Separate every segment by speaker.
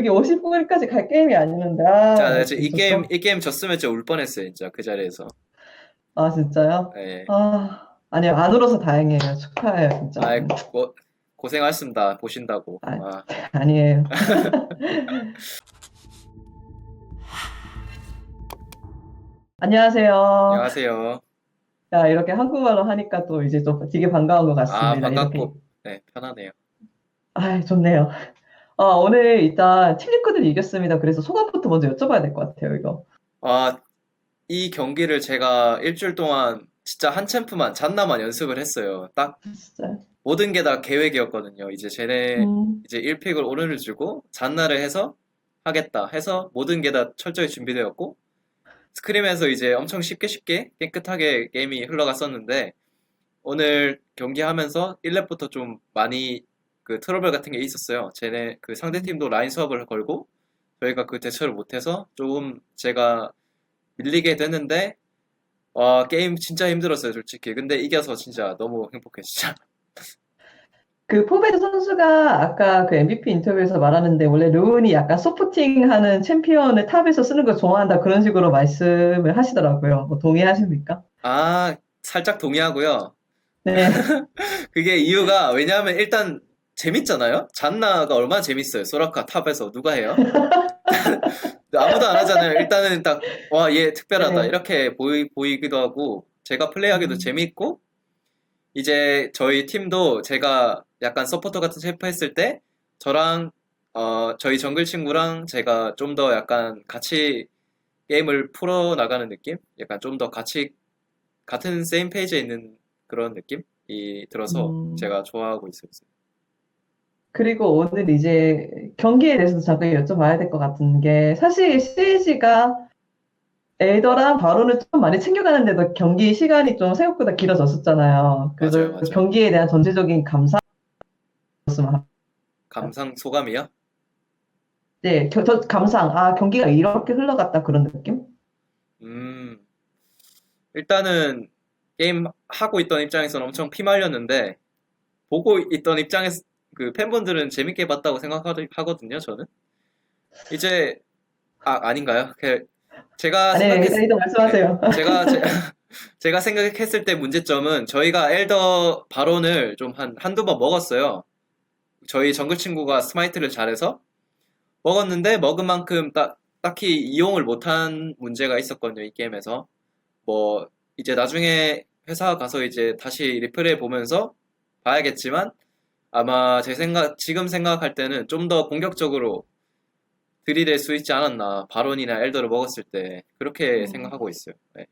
Speaker 1: 그게 50분까지 갈 게임이 아니는데,
Speaker 2: 자,
Speaker 1: 아,
Speaker 2: 이 게임 졌으면 진짜 울 뻔했어요, 진짜, 그 자리에서.
Speaker 1: 아, 진짜요?
Speaker 2: 예.
Speaker 1: 아니요, 안 울어서 다행이에요. 축하해요, 진짜.
Speaker 2: 아, 고생하셨습니다, 보신다고.
Speaker 1: 아,
Speaker 2: 아,
Speaker 1: 아니에요. 안녕하세요.
Speaker 2: 안녕하세요.
Speaker 1: 야, 이렇게 한국말로 하니까 또 이제 좀 되게 반가운 것
Speaker 2: 아,
Speaker 1: 같습니다. 이렇게.
Speaker 2: 반갑고, 네, 편하네요.
Speaker 1: 아, 좋네요. 오늘 일단 팀리커들이 이겼습니다. 그래서 소감부터 먼저 여쭤봐야 될 것 같아요, 이거.
Speaker 2: 아, 이 경기를 제가 일주일 동안 진짜 한 챔프만, 잔나만 연습을 했어요. 딱
Speaker 1: 진짜.
Speaker 2: 모든 게 다 계획이었거든요.
Speaker 1: 음,
Speaker 2: 이제 1픽을 오른을 주고 잔나를 해서 하겠다 해서 모든 게 다 철저히 준비되었고 스크림에서 이제 엄청 쉽게 깨끗하게 게임이 흘러갔었는데 오늘 경기하면서 1렙부터 좀 많이 그 트러블 같은 게 있었어요. 쟤네 그 상대 팀도 라인 수업을 걸고 저희가 그 대처를 못해서 조금 제가 밀리게 됐는데 게임 진짜 힘들었어요, 솔직히. 근데 이겨서 진짜 너무 행복해, 진짜.
Speaker 1: 그 포베드 선수가 아까 그 MVP 인터뷰에서 말하는데 원래 르운이 약간 소프팅하는 챔피언을 탑에서 쓰는 걸 좋아한다 그런 식으로 말씀을 하시더라고요. 뭐 동의하십니까?
Speaker 2: 아, 살짝 동의하고요.
Speaker 1: 네.
Speaker 2: 그게 이유가 왜냐하면 일단 재밌잖아요? 잔나가 얼마나 재밌어요. 소라카 탑에서 누가 해요? 아무도 안 하잖아요. 일단은 딱, 와, 얘 특별하다.
Speaker 1: 네.
Speaker 2: 이렇게 보이기도 하고, 제가 플레이하기도
Speaker 1: 음,
Speaker 2: 재밌고, 이제 저희 팀도 제가 약간 서포터 같은 셰프 했을 때, 저랑, 저희 정글 친구랑 제가 좀 더 약간 같이 게임을 풀어나가는 느낌? 약간 좀 더 같은 세임 페이지에 있는 그런 느낌이 들어서
Speaker 1: 음.
Speaker 2: 제가 좋아하고 있어요.
Speaker 1: 그리고 오늘 이제 경기에 대해서도 잠깐 여쭤봐야 될 것 같은 게 사실 CG가 엘더랑 바론을 좀 많이 챙겨가는데도 경기 시간이 좀 생각보다 길어졌었잖아요.
Speaker 2: 맞아요,
Speaker 1: 그래서
Speaker 2: 맞아요.
Speaker 1: 경기에 대한 전체적인 감상이었으면 합니다.
Speaker 2: 감상 소감이요?
Speaker 1: 네, 감상. 아, 경기가 이렇게 흘러갔다 그런 느낌?
Speaker 2: 음, 일단은 게임 하고 있던 입장에서는 엄청 피말렸는데 보고 있던 입장에서 그 팬분들은 재밌게 봤다고 생각하거든요, 저는. 이제 아닌가요? 제가
Speaker 1: 아니,
Speaker 2: 생각했
Speaker 1: 일단
Speaker 2: 네,
Speaker 1: 말씀하세요.
Speaker 2: 제가 생각했을 때 문제점은 저희가 엘더 바론을 좀 한두 번 먹었어요. 저희 정글 친구가 스마이트를 잘해서 먹었는데 먹은 만큼 딱히 이용을 못한 문제가 있었거든요, 이 게임에서. 뭐, 이제 나중에 회사 가서 이제 다시 리플레이 보면서 봐야겠지만, 아마 지금 생각할 때는 좀 더 공격적으로 들이댈 수 있지 않았나. 바론이나 엘더를 먹었을 때. 그렇게 생각하고 있어요. 네.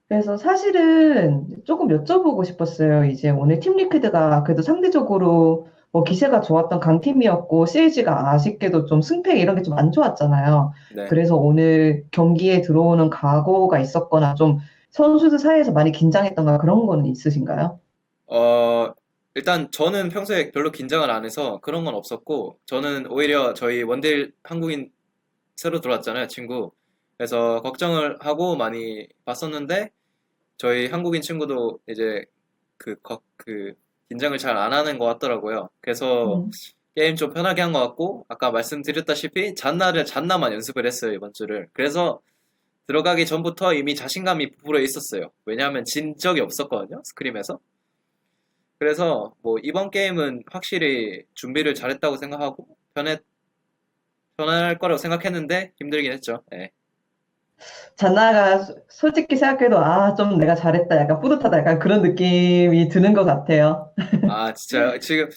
Speaker 1: 그래서 사실은 조금 여쭤보고 싶었어요. 이제 오늘 팀 리퀴드가 그래도 상대적으로 뭐 기세가 좋았던 강팀이었고 CLG가 아쉽게도 좀 승패 이런 게 좀 안 좋았잖아요.
Speaker 2: 네.
Speaker 1: 그래서 오늘 경기에 들어오는 각오가 있었거나 좀 선수들 사이에서 많이 긴장했던가 그런 거는 있으신가요?
Speaker 2: 어, 일단 저는 평소에 별로 긴장을 안 해서 그런 건 없었고, 저는 오히려 저희 원딜 한국인 새로 들어왔잖아요, 친구. 그래서 걱정을 하고 많이 봤었는데, 저희 한국인 친구도 이제 그 긴장을 잘 안 하는 것 같더라고요. 그래서
Speaker 1: 음.
Speaker 2: 게임 좀 편하게 한 것 같고, 아까 말씀드렸다시피 잔나만 연습을 했어요, 이번 주를. 그래서 들어가기 전부터 이미 자신감이 부풀어 있었어요. 왜냐하면 진 적이 없었거든요, 스크림에서. 그래서 뭐 이번 게임은 확실히 준비를 잘했다고 생각하고, 편할 거라고 생각했는데 힘들긴 했죠. 예.
Speaker 1: 잔나가 솔직히 생각해도 아, 좀 내가 잘했다. 약간 뿌듯하다. 약간 그런 느낌이 드는 것 같아요.
Speaker 2: 아, 진짜 지금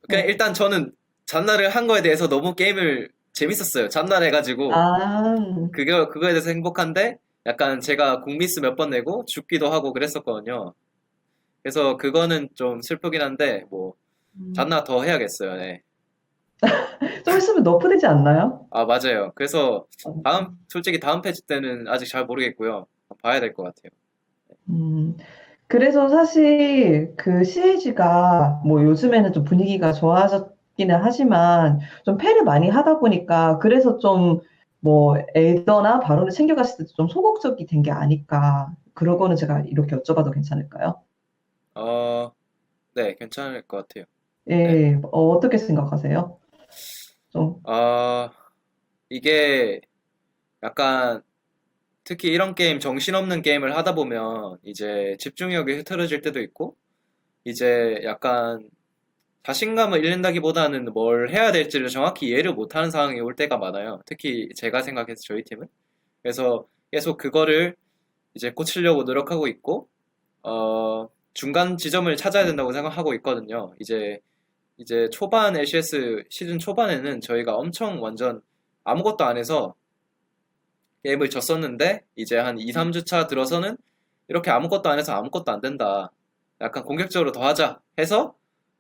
Speaker 2: 그냥
Speaker 1: 네.
Speaker 2: 일단 저는 잔나를 한 거에 대해서 너무 게임을 재밌었어요. 잔나를 해가지고
Speaker 1: 아,
Speaker 2: 그거에 대해서 행복한데 약간 제가 공미스 몇 번 내고 죽기도 하고 그랬었거든요. 그래서 그거는 좀 슬프긴 한데 뭐
Speaker 1: 음.
Speaker 2: 잔나 더 해야겠어요. 네.
Speaker 1: 좀 있으면 너프되지 않나요?
Speaker 2: 아, 맞아요. 그래서
Speaker 1: 어,
Speaker 2: 솔직히 다음 패치 때는 아직 잘 모르겠고요. 봐야 될 것 같아요.
Speaker 1: 음, 그래서 사실 그 CLG가 뭐 요즘에는 좀 분위기가 좋아졌기는 하지만 좀 패를 많이 하다 보니까 그래서 좀 뭐 엘더나 바론을 챙겨갔을 때 좀 소극적이 된 게 아닐까. 그러고는 제가 이렇게 여쭤봐도 괜찮을까요?
Speaker 2: 어, 네, 괜찮을 것 같아요. 네.
Speaker 1: 예, 어떻게 생각하세요? 좀.
Speaker 2: 아, 이게 약간 특히 이런 게임, 정신없는 게임을 하다 보면 이제 집중력이 흐트러질 때도 있고, 이제 약간 자신감을 잃는다기보다는 뭘 해야 될지를 정확히 이해를 못하는 상황이 올 때가 많아요. 특히 제가 생각해서 저희 팀은. 그래서 계속 그거를 이제 고치려고 노력하고 있고, 중간 지점을 찾아야 된다고 생각하고 있거든요. 이제 초반 LCS 시즌 초반에는 저희가 엄청 완전 아무것도 안 해서 게임을 졌었는데, 이제 한 2, 3주차 들어서는 이렇게 아무것도 안 해서 아무것도 안 된다. 약간 공격적으로 더 하자 해서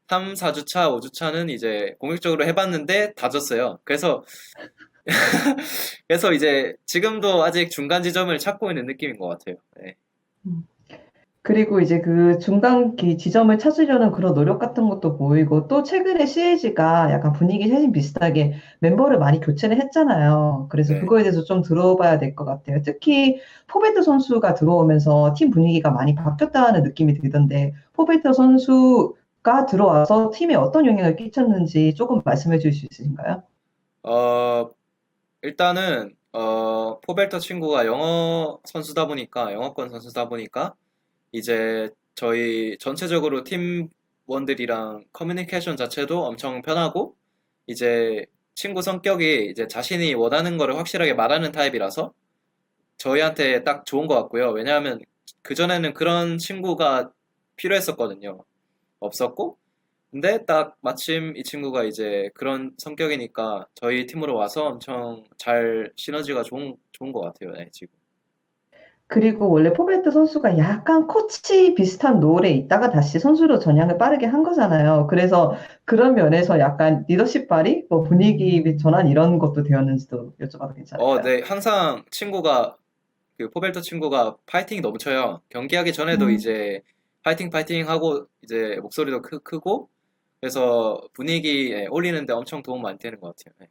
Speaker 2: 3, 4주차, 5주차는 이제 공격적으로 해봤는데 다 졌어요. 그래서 이제 지금도 아직 중간 지점을 찾고 있는 느낌인 것 같아요. 네.
Speaker 1: 음. 그리고 이제 그 중간 지점을 찾으려는 그런 노력 같은 것도 보이고, 또 최근에 CLG가 약간 분위기 세진 비슷하게 멤버를 많이 교체를 했잖아요. 그래서
Speaker 2: 네.
Speaker 1: 그거에 대해서 좀 들어봐야 될 것 같아요. 특히 포베트 선수가 들어오면서 팀 분위기가 많이 바뀌었다는 느낌이 들던데, 포베트 선수가 들어와서 팀에 어떤 영향을 끼쳤는지 조금 말씀해 주실 수 있으신가요?
Speaker 2: 어, 일단은, 포벨터 친구가 영어권 선수다 보니까, 이제 저희 전체적으로 팀원들이랑 커뮤니케이션 자체도 엄청 편하고, 이제 친구 성격이 이제 자신이 원하는 거를 확실하게 말하는 타입이라서 저희한테 딱 좋은 것 같고요. 왜냐하면 그전에는 그런 친구가 필요했었거든요. 없었고, 근데 딱 마침 이 친구가 이제 그런 성격이니까 저희 팀으로 와서 엄청 잘 시너지가 좋은 것 같아요. 네, 지금.
Speaker 1: 그리고 원래 포베트 선수가 약간 코치 비슷한 롤에 있다가 다시 선수로 전향을 빠르게 한 거잖아요. 그래서 그런 면에서 약간 리더십 발휘, 뭐 분위기 전환 이런 것도 되었는지도 여쭤봐도 괜찮을까요?
Speaker 2: 네, 항상 그 포벨터 친구가 파이팅이 넘쳐요. 경기하기 전에도
Speaker 1: 음.
Speaker 2: 이제 파이팅 하고 이제 목소리도 크고 그래서 분위기 올리는데 엄청 도움 많이 되는 것 같아요. 네.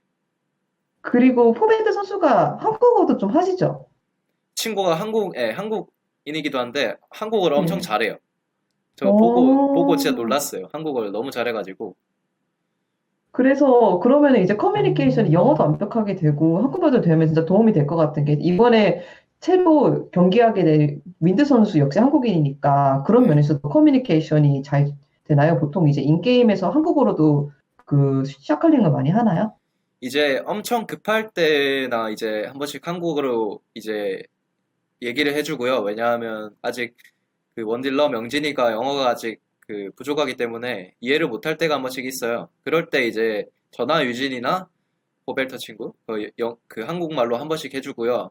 Speaker 1: 그리고 포베트 선수가 한국어도 좀 하시죠?
Speaker 2: 친구가 한국인이기도 한데 한국어를 엄청
Speaker 1: 네.
Speaker 2: 잘해요. 저 보고 진짜
Speaker 1: 어,
Speaker 2: 놀랐어요. 한국어를 너무 잘해가지고.
Speaker 1: 그래서 그러면 이제 커뮤니케이션이 영어도 완벽하게 되고 한국어도 되면 진짜 도움이 될 것 같은 게 이번에 새로 경기하게 될 윈드 선수 역시 한국인이니까 그런
Speaker 2: 네.
Speaker 1: 면에서도 커뮤니케이션이 잘 되나요? 보통 이제 인게임에서 한국어로도 그 샤클링을 많이 하나요?
Speaker 2: 이제 엄청 급할 때나 이제 한 번씩 한국어로 이제 얘기를 해주고요. 왜냐하면 아직 그 원딜러 명진이가 영어가 아직 그 부족하기 때문에 이해를 못할 때가 한 번씩 있어요. 그럴 때 이제 전화 유진이나 호벨터 친구 그 한국말로 한 번씩 해주고요.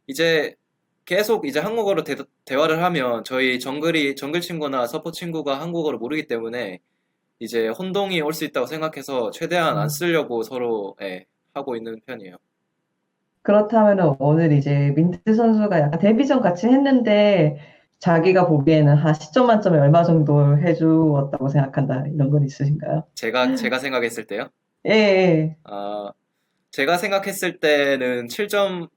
Speaker 2: 이제 계속 이제 한국어로 대화를 하면 저희 정글 친구나 서포 친구가 한국어를 모르기 때문에 이제 혼동이 올 수 있다고 생각해서 최대한 안 쓰려고 서로 하고 있는 편이에요.
Speaker 1: 그렇다면 오늘 이제 민트 선수가 약간 데뷔전 같이 했는데 자기가 보기에는 한 10점 만점에 얼마 정도 해주었다고 생각한다 이런 건 있으신가요?
Speaker 2: 제가 생각했을 때요.
Speaker 1: 예, 예.
Speaker 2: 아, 제가 생각했을 때는 7점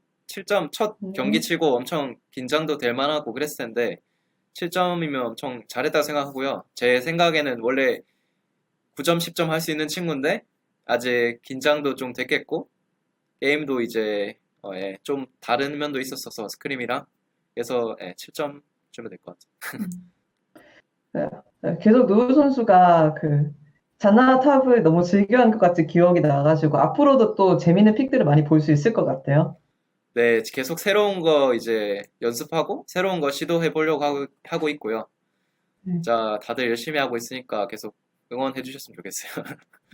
Speaker 2: 첫 경기
Speaker 1: 음.
Speaker 2: 치고 엄청 긴장도 될 만하고 그랬을 텐데 7점이면 엄청 잘했다고 생각하고요. 제 생각에는 원래 9점, 10점 할 수 있는 친구인데 아직 긴장도 좀 됐겠고 게임도 이제 좀 다른 면도 있었어서 스크림이랑 그래서 7점 주면 될 것 같아요.
Speaker 1: 네, 네, 계속 노우 선수가 그 자나 탑을 너무 즐겨한 것 같이 기억이 나가지고 앞으로도 또 재밌는 픽들을 많이 볼 수 있을 것 같아요.
Speaker 2: 네, 계속 새로운 거 이제 연습하고 새로운 거 시도해 보려고 하고 있고요.
Speaker 1: 네.
Speaker 2: 자, 다들 열심히 하고 있으니까 계속 응원해 주셨으면 좋겠어요.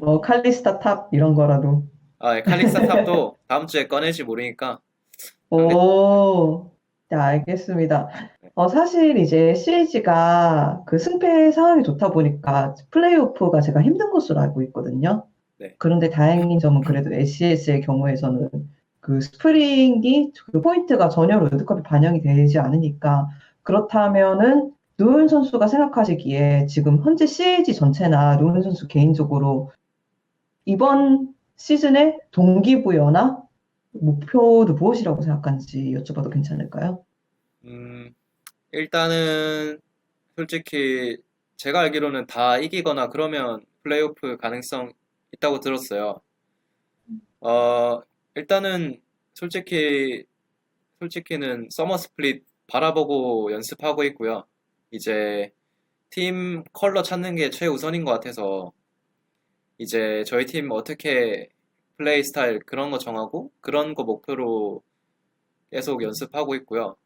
Speaker 1: 뭐 칼리스타 탑 이런 거라도.
Speaker 2: 칼릭사 탑도 다음 주에 꺼낼지 모르니까 상대
Speaker 1: 오, 네, 알겠습니다.
Speaker 2: 네,
Speaker 1: 사실 이제 CLG가 그 승패 상황이 좋다 보니까 플레이오프가 제가 힘든 것으로 알고 있거든요.
Speaker 2: 네.
Speaker 1: 그런데 다행인 점은 그래도 LCS의 경우에서는 그 스프링이 그 포인트가 전혀 롤드컵에 반영이 되지 않으니까 그렇다면은 노은 선수가 생각하시기에 지금 현재 CLG 전체나 노은 선수 개인적으로 이번 시즌의 동기부여나 목표도 무엇이라고 생각하는지 여쭤봐도 괜찮을까요?
Speaker 2: 음, 일단은 솔직히 제가 알기로는 다 이기거나 그러면 플레이오프 가능성 있다고 들었어요. 어, 일단은 솔직히, 솔직히는 서머 스플릿 바라보고 연습하고 있고요. 이제 팀 컬러 찾는 게 최우선인 것 같아서 이제 저희 팀 어떻게 플레이 스타일 그런 거 정하고 그런 거 목표로 계속 연습하고 있고요.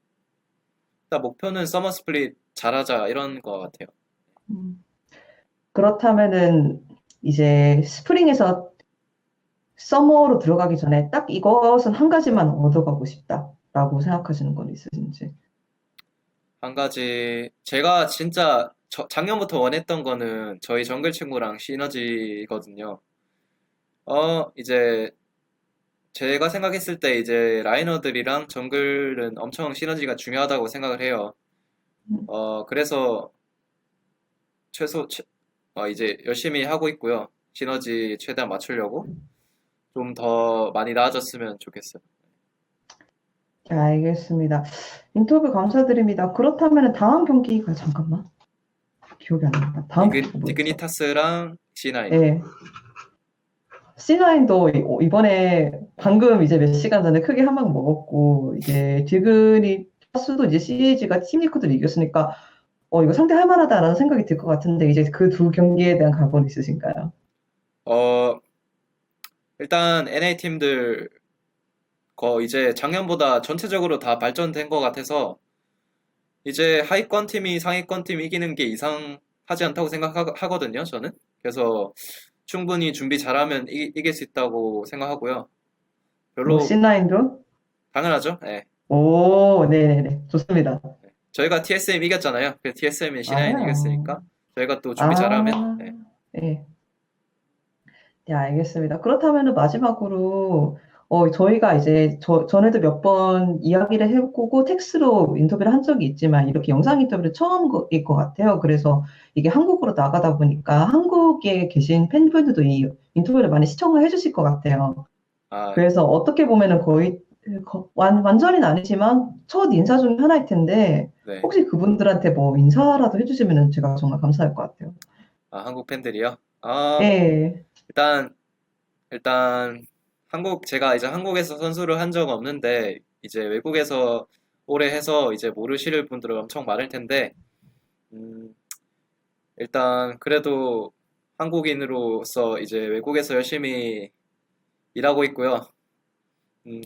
Speaker 2: 일단 목표는 서머 스플릿 잘하자 이런 거 같아요.
Speaker 1: 음, 그렇다면은 이제 스프링에서 서머로 들어가기 전에 딱 이것은 한 가지만 얻어가고 싶다라고 생각하시는 건 있으신지?
Speaker 2: 한 가지 제가 진짜 작년부터 원했던 거는 저희 정글 친구랑 시너지거든요. 이제 제가 생각했을 때 이제 라이너들이랑 정글은 엄청 시너지가 중요하다고 생각을 해요.
Speaker 1: 음,
Speaker 2: 그래서 최소 이제 열심히 하고 있고요. 시너지 최대한 맞추려고 좀 더 많이 나아졌으면 좋겠어요.
Speaker 1: 네, 알겠습니다. 인터뷰 감사드립니다. 그렇다면 다음 경기가 잠깐만 기억이 안 난다. 다음 경기가 뭐였죠?
Speaker 2: 디그니타스랑 C9.
Speaker 1: 네, C9도 이번에 방금 이제 몇 시간 전에 크게 한 방 먹었고 이제 디그니타스도 이제 CG가 팀 리커드를 이겼으니까 이거 상대할 만하다라는 생각이 들 것 같은데 이제 그 두 경기에 대한 각오는 있으신가요?
Speaker 2: 어, 일단 NA 팀들 이제 작년보다 전체적으로 다 발전된 것 같아서 이제 하위권 팀이 상위권 팀 이기는 게 이상하지 않다고 생각하거든요, 저는. 그래서 충분히 준비 잘하면 이길 수 있다고 생각하고요.
Speaker 1: 오,
Speaker 2: 별로
Speaker 1: C9도?
Speaker 2: 당연하죠. 네.
Speaker 1: 오, 네네네. 좋습니다.
Speaker 2: 저희가 TSM 이겼잖아요. 그래서 TSM이 C9
Speaker 1: 맞아요.
Speaker 2: 이겼으니까 저희가 또 준비 잘하면
Speaker 1: 아,
Speaker 2: 네.
Speaker 1: 네. 네, 알겠습니다. 그렇다면 마지막으로, 저희가 이제, 전에도 몇 번 이야기를 해보고 텍스트로 인터뷰를 한 적이 있지만, 이렇게 영상 인터뷰를 처음일 것 같아요. 그래서 이게 한국으로 나가다 보니까 한국에 계신 팬분들도 이 인터뷰를 많이 시청을 해주실 것 같아요.
Speaker 2: 아,
Speaker 1: 그래서 어떻게 보면은 거의, 완전히는 아니지만, 첫 인사 중에 하나일 텐데,
Speaker 2: 네.
Speaker 1: 혹시 그분들한테 뭐 인사라도 해주시면 제가 정말 감사할 것 같아요.
Speaker 2: 한국 팬들이요.
Speaker 1: 예.
Speaker 2: 일단 일단 제가 이제 한국에서 선수를 한 적 없는데 이제 외국에서 오래 해서 이제 모르실 분들은 엄청 많을 텐데 음, 일단 그래도 한국인으로서 이제 외국에서 열심히 일하고 있고요.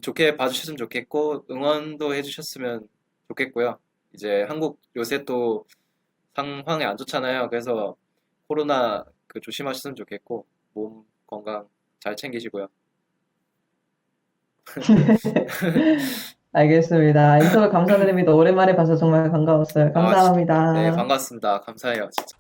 Speaker 2: 좋게 봐주셨으면 좋겠고 응원도 해주셨으면 좋겠고요. 이제 한국 요새 또 상황이 안 좋잖아요. 그래서 코로나 조심하셨으면 좋겠고 몸 건강 잘 챙기시고요.
Speaker 1: 알겠습니다. 인터뷰 감사드립니다. 오랜만에 봐서 정말 반가웠어요.
Speaker 2: 아, 네,
Speaker 1: 감사합니다.
Speaker 2: 반갑습니다. 감사해요. 진짜.